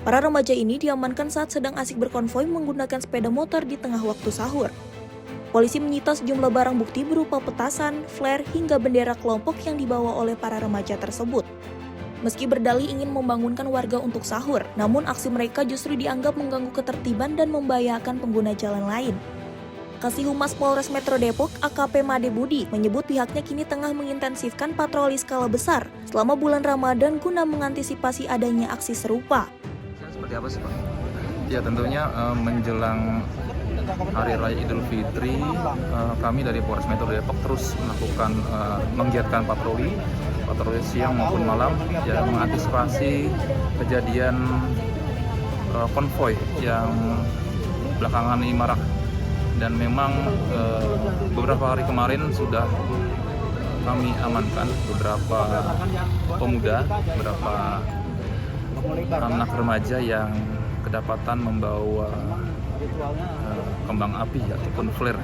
Para remaja ini diamankan saat sedang asik berkonvoi menggunakan sepeda motor di tengah waktu sahur. Polisi menyita sejumlah barang bukti berupa petasan, flare, hingga bendera kelompok yang dibawa oleh para remaja tersebut. Meski berdalih ingin membangunkan warga untuk sahur, namun aksi mereka justru dianggap mengganggu ketertiban dan membahayakan pengguna jalan lain. Kasih Humas Polres Metro Depok, AKP Made Budi, menyebut pihaknya kini tengah mengintensifkan patroli skala besar selama bulan Ramadan guna mengantisipasi adanya aksi serupa. Seperti apa sih Pak? Ya tentunya menjelang Hari Raya Idul Fitri, kami dari Polres Metro Depok terus melakukan menggiatkan patroli siang maupun malam, ya mengantisipasi kejadian konvoi yang belakangan ini marak. Dan memang beberapa hari kemarin sudah kami amankan beberapa pemuda, beberapa anak remaja yang kedapatan membawa kembang api ataupun flare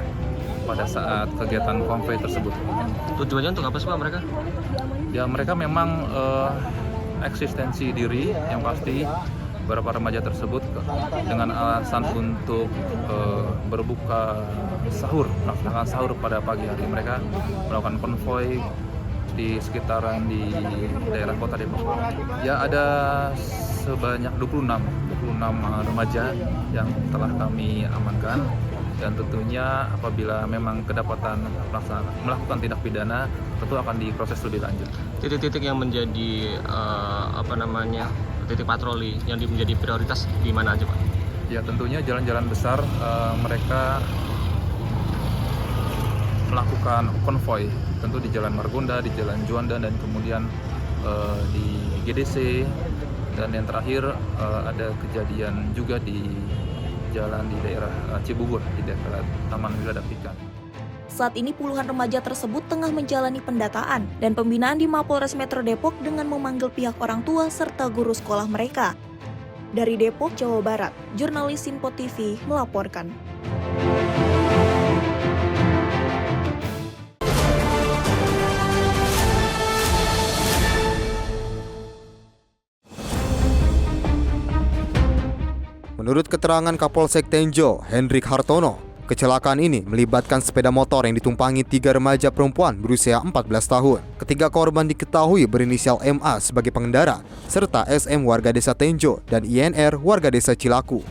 pada saat kegiatan konvoi tersebut. Tujuannya untuk apa sih Pak mereka? Ya mereka memang eksistensi diri yang pasti. Beberapa remaja tersebut dengan alasan untuk berbuka sahur, melaksanakan sahur pada pagi hari. Mereka melakukan konvoi di sekitaran di daerah kota Depok. Ya ada sebanyak 26 remaja yang telah kami amankan, dan tentunya apabila memang kedapatan melakukan tindak pidana tentu akan diproses lebih lanjut. Titik-titik yang menjadi titik patroli yang menjadi prioritas di mana aja Pak? Ya tentunya jalan-jalan besar mereka melakukan konvoi, tentu di Jalan Margonda, di Jalan Juanda, dan kemudian di GDC, dan yang terakhir ada kejadian juga di jalan di daerah Cibubur, di daerah Taman Wiladap Ikan. Saat ini puluhan remaja tersebut tengah menjalani pendataan dan pembinaan di Mapolres Metro Depok dengan memanggil pihak orang tua serta guru sekolah mereka. Dari Depok, Jawa Barat, jurnalis Simpo TV melaporkan. Menurut keterangan Kapolsek Tenjo, Hendrik Hartono, kecelakaan ini melibatkan sepeda motor yang ditumpangi 3 remaja perempuan berusia 14 tahun. Ketiga korban diketahui berinisial MA sebagai pengendara, serta SM warga desa Tenjo dan INR warga desa Cilaku.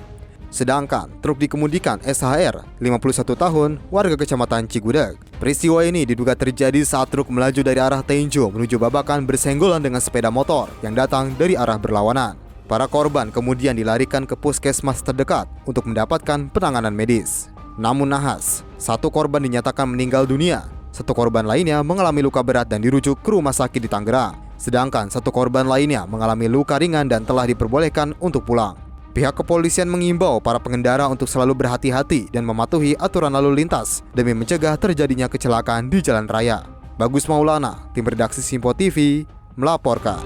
Sedangkan truk dikemudikan SHR, 51 tahun, warga kecamatan Cigudeg. Peristiwa ini diduga terjadi saat truk melaju dari arah Tenjo menuju Babakan bersenggolan dengan sepeda motor yang datang dari arah berlawanan. Para korban kemudian dilarikan ke puskesmas terdekat untuk mendapatkan penanganan medis. Namun nahas, 1 korban dinyatakan meninggal dunia, 1 korban lainnya mengalami luka berat dan dirujuk ke rumah sakit di Tangerang. Sedangkan 1 korban lainnya mengalami luka ringan dan telah diperbolehkan untuk pulang. Pihak kepolisian mengimbau para pengendara untuk selalu berhati-hati dan mematuhi aturan lalu lintas demi mencegah terjadinya kecelakaan di jalan raya. Bagus Maulana, tim redaksi Simpo TV, melaporkan.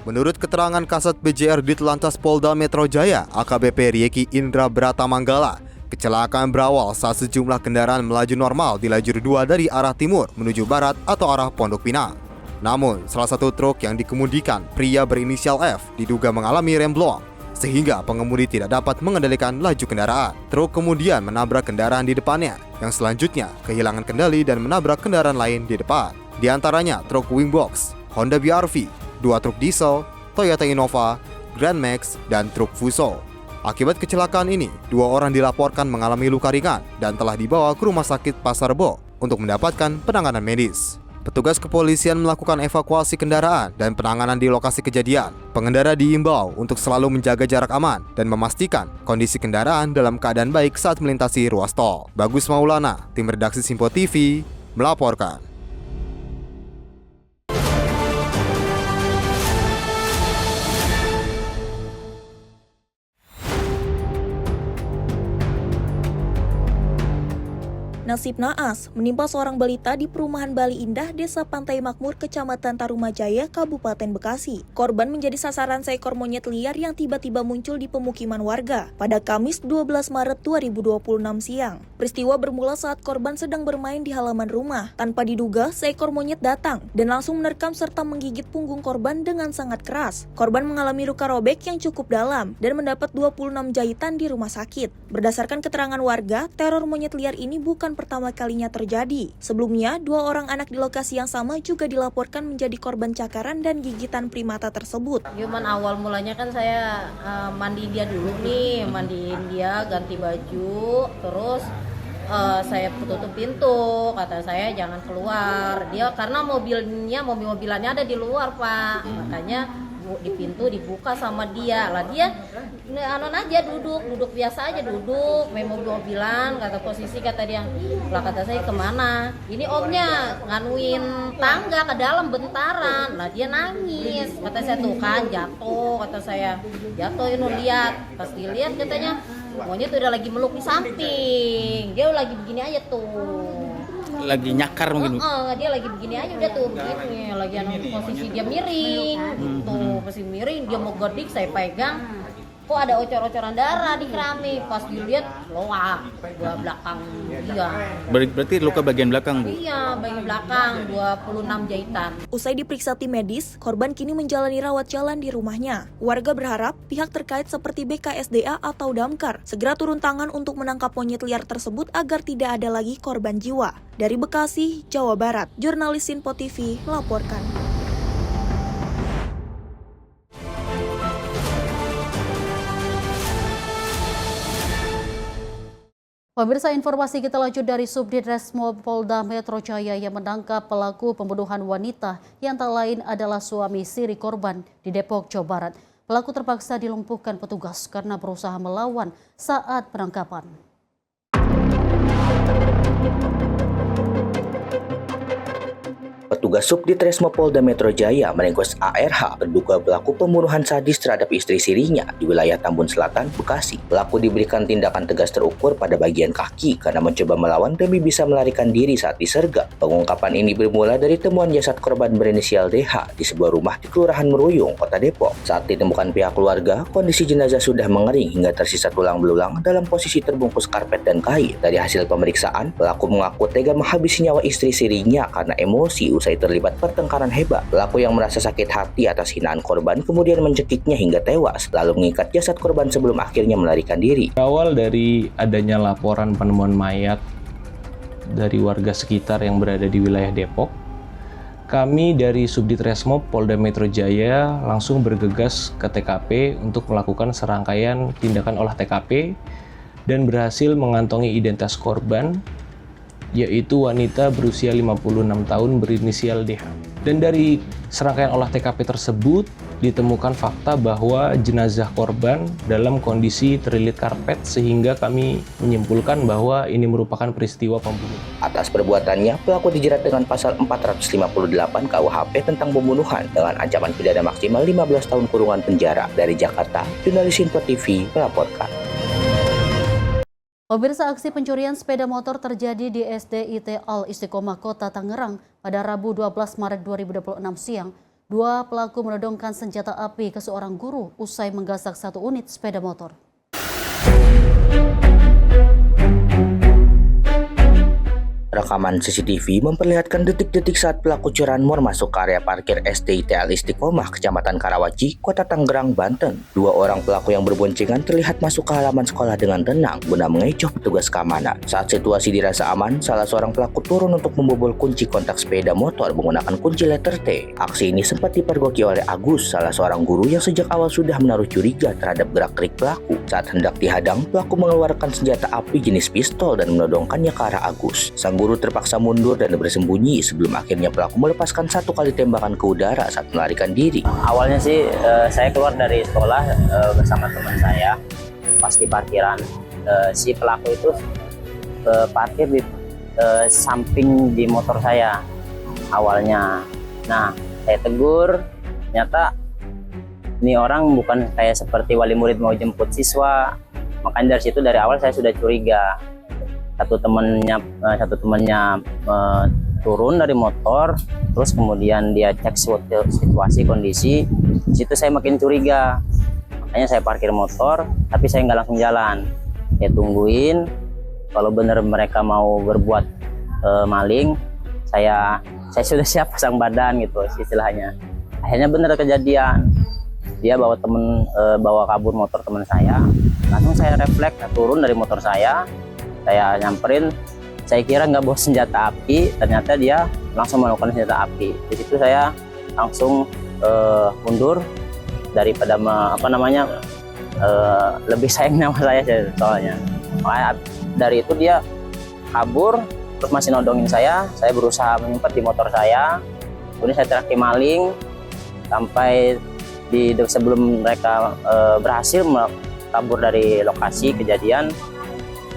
Menurut keterangan Kasat BJR Ditlantas Polda Metro Jaya, AKBP Rieki Indra Brata Manggala, kecelakaan berawal saat sejumlah kendaraan melaju normal di lajur 2 dari arah timur menuju barat atau arah Pondok Pinang. Namun, salah satu truk yang dikemudikan pria berinisial F diduga mengalami remblong, sehingga pengemudi tidak dapat mengendalikan laju kendaraan. Truk kemudian menabrak kendaraan di depannya, yang selanjutnya kehilangan kendali dan menabrak kendaraan lain di depan. Di antaranya truk Wingbox, Honda BRV, 2 truk diesel, Toyota Innova, Grand Max, dan truk Fuso. Akibat kecelakaan ini, 2 orang dilaporkan mengalami luka ringan dan telah dibawa ke Rumah Sakit Pasar Rebo untuk mendapatkan penanganan medis. Petugas kepolisian melakukan evakuasi kendaraan dan penanganan di lokasi kejadian. Pengendara diimbau untuk selalu menjaga jarak aman dan memastikan kondisi kendaraan dalam keadaan baik saat melintasi ruas tol. Bagus Maulana, tim redaksi Simpo TV, melaporkan. Nasib naas menimpa seorang balita di perumahan Bali Indah, Desa Pantai Makmur, Kecamatan Tarumajaya, Kabupaten Bekasi. Korban menjadi sasaran seekor monyet liar yang tiba-tiba muncul di pemukiman warga pada Kamis 12 Maret 2026 siang. Peristiwa bermula saat korban sedang bermain di halaman rumah. Tanpa diduga, seekor monyet datang dan langsung menerkam serta menggigit punggung korban dengan sangat keras. Korban mengalami luka robek yang cukup dalam dan mendapat 26 jahitan di rumah sakit. Berdasarkan keterangan warga, teror monyet liar ini bukan pertama kalinya terjadi. Sebelumnya, 2 orang anak di lokasi yang sama juga dilaporkan menjadi korban cakaran dan gigitan primata tersebut. Cuman awal mulanya kan saya mandiin dia dulu nih, mandiin dia, ganti baju, terus saya tutup pintu, kata saya jangan keluar. Dia karena mobil-mobilannya ada di luar, Pak. Makanya di pintu dibuka sama dia. Lah dia anon aja duduk biasa aja duduk, main mobil-mobilan, kata posisi kata dia. Lah kata saya kemana? Ini omnya nganuin tangga ke dalam bentaran. Lah dia nangis. Kata saya tuh kan jatuh, kata saya. Jatuh ini lihat. Pas dilihat katanya monyet tuh udah lagi meluk di samping. Dia lagi begini aja tuh. Lagi nyakar mungkin. Dia lagi begini aja udah tuh begini, lagi posisi dia miring gitu, posisi miring, dia mau godik, saya pegang. Kok ada ocor-ocoran darah di keramik, pas dilihat loak belakang dia. Berarti luka bagian belakang, Bu? Iya, bagian belakang, 26 jahitan. Usai diperiksa tim medis, korban kini menjalani rawat jalan di rumahnya. Warga berharap pihak terkait seperti BKSDA atau Damkar segera turun tangan untuk menangkap monyet liar tersebut agar tidak ada lagi korban jiwa. Dari Bekasi, Jawa Barat, jurnalis Sinpo TV melaporkan. Pemirsa, informasi kita lanjut dari Subdit Resmo Polda Metro Jaya yang menangkap pelaku pembunuhan wanita yang tak lain adalah suami siri korban di Depok, Jawa Barat. Pelaku terpaksa dilumpuhkan petugas karena berusaha melawan saat penangkapan. Petugas Subdit Resmo Polda Metro Jaya meringkus ARH, terduga pelaku pembunuhan sadis terhadap istri sirinya di wilayah Tambun Selatan, Bekasi. Pelaku diberikan tindakan tegas terukur pada bagian kaki karena mencoba melawan demi bisa melarikan diri saat disergap. Pengungkapan ini bermula dari temuan jasad korban berinisial DH di sebuah rumah di Kelurahan Meruyung, Kota Depok. Saat ditemukan pihak keluarga, kondisi jenazah sudah mengering hingga tersisa tulang belulang dalam posisi terbungkus karpet dan kain. Dari hasil pemeriksaan, pelaku mengaku tega menghabisi nyawa istri sirinya karena emosi usai terlibat pertengkaran hebat. Pelaku yang merasa sakit hati atas hinaan korban kemudian mencekiknya hingga tewas, lalu mengikat jasad korban sebelum akhirnya melarikan diri. Awal dari adanya laporan penemuan mayat dari warga sekitar yang berada di wilayah Depok, kami dari Subdit Resmo Polda Metro Jaya langsung bergegas ke TKP untuk melakukan serangkaian tindakan olah TKP dan berhasil mengantongi identitas korban, yaitu wanita berusia 56 tahun berinisial DH. Dan dari serangkaian olah TKP tersebut ditemukan fakta bahwa jenazah korban dalam kondisi terlilit karpet sehingga kami menyimpulkan bahwa ini merupakan peristiwa pembunuhan. Atas perbuatannya, pelaku dijerat dengan pasal 458 KUHP tentang pembunuhan dengan ancaman pidana maksimal 15 tahun kurungan penjara. Dari Jakarta, jurnalis Sinpo TV melaporkan. Pemirsa, aksi pencurian sepeda motor terjadi di SDIT Al Istiqomah Kota Tangerang pada Rabu 12 Maret 2026 siang. 2 pelaku menodongkan senjata api ke seorang guru usai menggasak 1 unit sepeda motor. Rekaman CCTV memperlihatkan detik-detik saat pelaku curanmor masuk ke area parkir SDIT Al Istiqomah, Kecamatan Karawaci, Kota Tangerang, Banten. 2 orang pelaku yang berboncengan terlihat masuk ke halaman sekolah dengan tenang guna mengecoh petugas keamanan. Saat situasi dirasa aman, salah seorang pelaku turun untuk membobol kunci kontak sepeda motor menggunakan kunci letter T. Aksi ini sempat dipergoki oleh Agus, salah seorang guru yang sejak awal sudah menaruh curiga terhadap gerak-gerik pelaku. Saat hendak dihadang, pelaku mengeluarkan senjata api jenis pistol dan menodongkannya ke arah Agus. Sang guru terpaksa mundur dan bersembunyi sebelum akhirnya pelaku melepaskan 1 kali tembakan ke udara saat melarikan diri. Awalnya sih saya keluar dari sekolah bersama teman saya. Pas di parkiran, si pelaku itu parkir di samping di motor saya awalnya. Nah, saya tegur, ternyata ini orang bukan kayak seperti wali murid mau jemput siswa. Makanya dari situ dari awal saya sudah curiga. satu temannya turun dari motor, terus kemudian dia cek situasi kondisi. Di situ saya makin curiga, makanya saya parkir motor, tapi saya nggak langsung jalan. Saya tungguin, kalau benar mereka mau berbuat maling, saya sudah siap pasang badan gitu istilahnya. Akhirnya benar kejadian, dia bawa kabur motor teman saya. Langsung saya refleks, turun dari motor saya nyamperin. Saya kira nggak bawa senjata api, ternyata dia langsung melakukan senjata api. Di situ saya langsung mundur daripada lebih sayang nyawa saya soalnya. Makanya dari itu dia kabur, terus masih nodongin saya berusaha menyempet di motor saya. Kemudian saya teriaki maling sampai sebelum mereka berhasil kabur dari lokasi kejadian.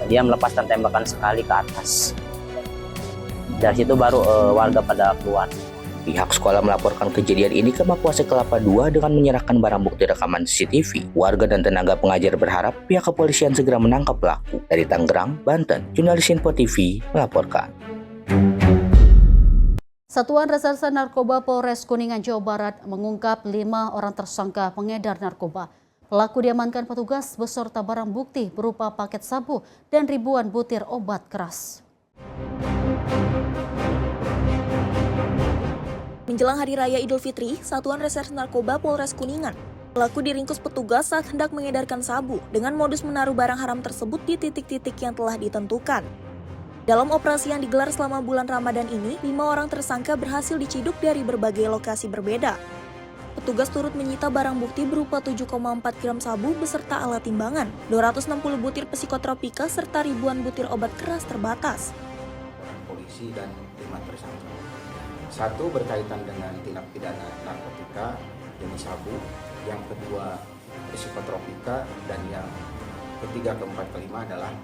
Dia melepaskan tembakan sekali ke atas. Dari situ baru warga pada keluar. Pihak sekolah melaporkan kejadian ini ke Mapolsek Kelapa II dengan menyerahkan barang bukti rekaman CCTV. Warga dan tenaga pengajar berharap pihak kepolisian segera menangkap pelaku. Dari Tangerang, Banten, jurnalis Info TV melaporkan. Satuan Reserse Narkoba Polres Kuningan, Jawa Barat mengungkap 5 orang tersangka pengedar narkoba. Pelaku diamankan petugas beserta barang bukti berupa paket sabu dan ribuan butir obat keras. Menjelang Hari Raya Idul Fitri, Satuan Reserse Narkoba Polres Kuningan, pelaku diringkus petugas saat hendak mengedarkan sabu dengan modus menaruh barang haram tersebut di titik-titik yang telah ditentukan. Dalam operasi yang digelar selama bulan Ramadan ini, 5 orang tersangka berhasil diciduk dari berbagai lokasi berbeda. Petugas turut menyita barang bukti berupa 7,4 gram sabu beserta alat timbangan, 260 butir psikotropika serta ribuan butir obat keras terbatas. Polisi dan 5 tersangka. 1 berkaitan dengan tindak pidana narkotika jenis sabu, yang kedua psikotropika, dan yang ketiga, keempat, kelima adalah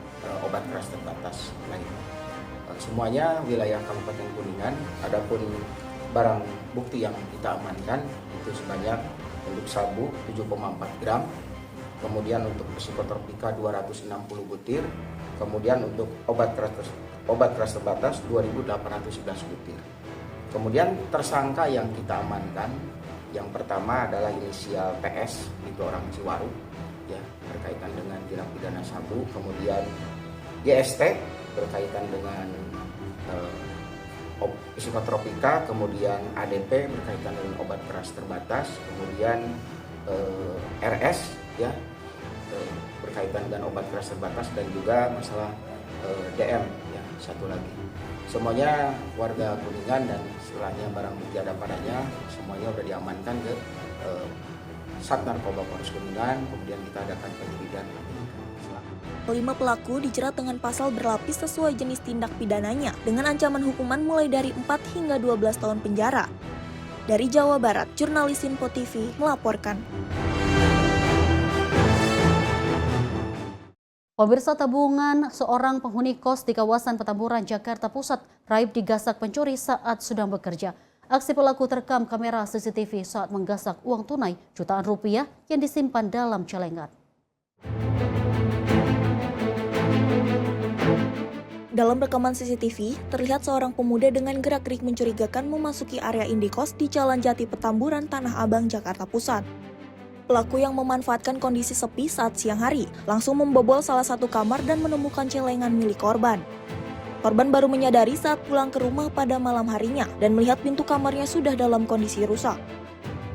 obat keras terbatas lainnya. Semuanya wilayah Kabupaten Kuningan. Adapun barang bukti yang kita amankan itu sebanyak untuk sabu 7,4 gram, kemudian untuk psikotropika 260 butir, kemudian untuk obat keras terbatas 2.811 butir. Kemudian tersangka yang kita amankan, yang pertama adalah inisial PS, itu orang Ciwaru, ya, berkaitan dengan tindak pidana sabu. Kemudian YST berkaitan dengan psikotropika, kemudian ADP berkaitan dengan obat keras terbatas, kemudian RS, ya, berkaitan dengan obat keras terbatas, dan juga masalah DM, ya, satu lagi. Semuanya warga Kuningan, dan setelahnya barang bukti ada padanya, semuanya sudah diamankan ke Sat Narkoba Polres Kuningan. Kemudian kita adakan penyelidikan. 5 pelaku dijerat dengan pasal berlapis sesuai jenis tindak pidananya dengan ancaman hukuman mulai dari 4 hingga 12 tahun penjara. Dari Jawa Barat, jurnalis Info TV melaporkan. Pemirsa, tabungan seorang penghuni kos di kawasan Petamburan, Jakarta Pusat raib digasak pencuri saat sedang bekerja. Aksi pelaku terekam kamera CCTV saat menggasak uang tunai jutaan rupiah yang disimpan dalam celengan. Dalam rekaman CCTV, terlihat seorang pemuda dengan gerak-gerik mencurigakan memasuki area indikos di Jalan Jati Petamburan, Tanah Abang, Jakarta Pusat. Pelaku yang memanfaatkan kondisi sepi saat siang hari, langsung membobol salah satu kamar dan menemukan celengan milik korban. Korban baru menyadari saat pulang ke rumah pada malam harinya dan melihat pintu kamarnya sudah dalam kondisi rusak.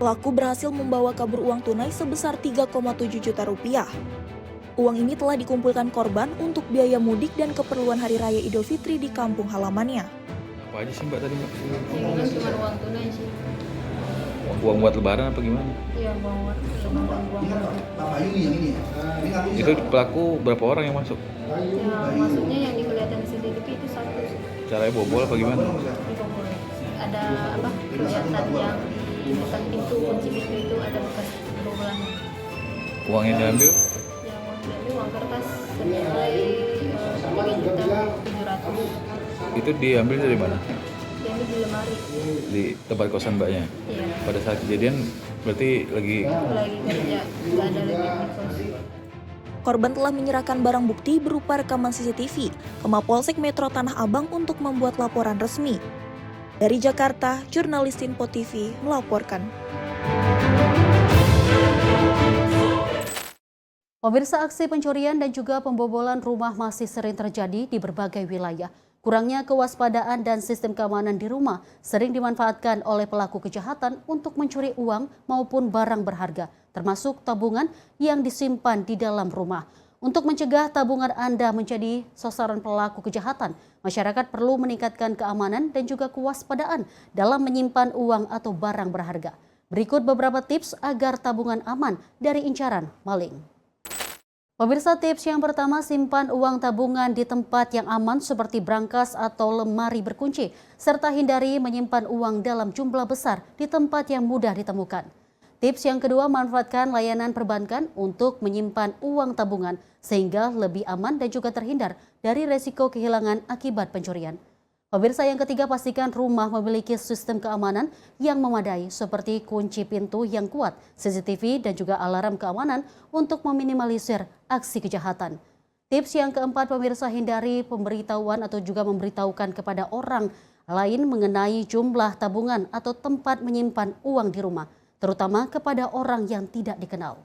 Pelaku berhasil membawa kabur uang tunai sebesar 3,7 juta rupiah. Uang ini telah dikumpulkan korban untuk biaya mudik dan keperluan Hari Raya Idul Fitri di kampung halamannya. Apa aja sih Mbak tadi Mbak? Cuma uang tunai sih. Uang buat lebaran apa gimana? Iya, uang Itu pelaku berapa orang yang masuk? Ya, maksudnya yang kelihatan di CCTV itu satu sih. Caranya bobol apa gimana? Dibobol. Ada apa? Kelihatan yang di depan pintu, kunci pintu itu ada bekas bobolannya. Uang yang diambil? Ini uang kertas senilai 3.700.000. Itu diambil dari mana? Diambil di lemari. Di tempat kosan Mbaknya? Iya. Pada saat kejadian berarti lagi kerja, nggak ada lagi di kos. korban telah menyerahkan barang bukti berupa rekaman CCTV ke Mapolsek Metro Tanah Abang untuk membuat laporan resmi. Dari Jakarta, jurnalis Info TV melaporkan. Pemirsa, aksi pencurian dan juga pembobolan rumah masih sering terjadi di berbagai wilayah. Kurangnya kewaspadaan dan sistem keamanan di rumah sering dimanfaatkan oleh pelaku kejahatan untuk mencuri uang maupun barang berharga, termasuk tabungan yang disimpan di dalam rumah. Untuk mencegah tabungan Anda menjadi sasaran pelaku kejahatan, masyarakat perlu meningkatkan keamanan dan juga kewaspadaan dalam menyimpan uang atau barang berharga. Berikut beberapa tips agar tabungan aman dari incaran maling. Pemirsa, tips yang pertama, simpan uang tabungan di tempat yang aman seperti brankas atau lemari berkunci, serta hindari menyimpan uang dalam jumlah besar di tempat yang mudah ditemukan. Tips yang kedua, manfaatkan layanan perbankan untuk menyimpan uang tabungan sehingga lebih aman dan juga terhindar dari resiko kehilangan akibat pencurian. Pemirsa, yang ketiga, pastikan rumah memiliki sistem keamanan yang memadai seperti kunci pintu yang kuat, CCTV dan juga alarm keamanan untuk meminimalisir aksi kejahatan. Tips yang keempat, pemirsa, hindari pemberitahuan atau juga memberitahukan kepada orang lain mengenai jumlah tabungan atau tempat menyimpan uang di rumah, terutama kepada orang yang tidak dikenal.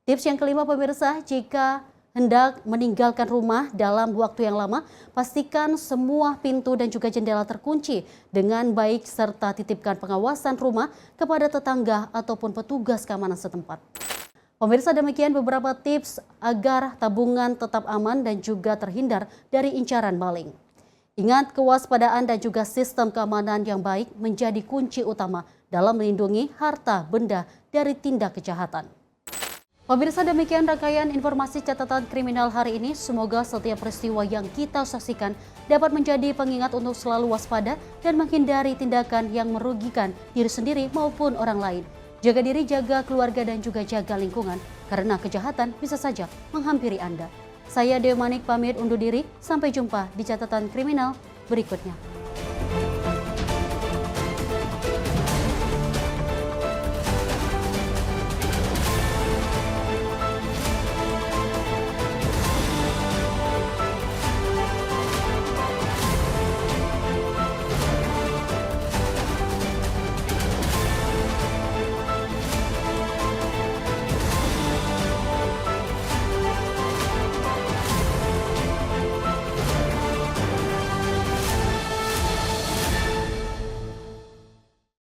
Tips yang kelima, pemirsa, jika hendak meninggalkan rumah dalam waktu yang lama, pastikan semua pintu dan juga jendela terkunci dengan baik serta titipkan pengawasan rumah kepada tetangga ataupun petugas keamanan setempat. Pemirsa, demikian beberapa tips agar tabungan tetap aman dan juga terhindar dari incaran maling. Ingat, kewaspadaan dan juga sistem keamanan yang baik menjadi kunci utama dalam melindungi harta benda dari tindak kejahatan. Pemirsa, demikian rangkaian informasi catatan kriminal hari ini. Semoga setiap peristiwa yang kita saksikan dapat menjadi pengingat untuk selalu waspada dan menghindari tindakan yang merugikan diri sendiri maupun orang lain. Jaga diri, jaga keluarga dan juga jaga lingkungan, karena kejahatan bisa saja menghampiri Anda. Saya Dewi Manik pamit undur diri, sampai jumpa di catatan kriminal berikutnya.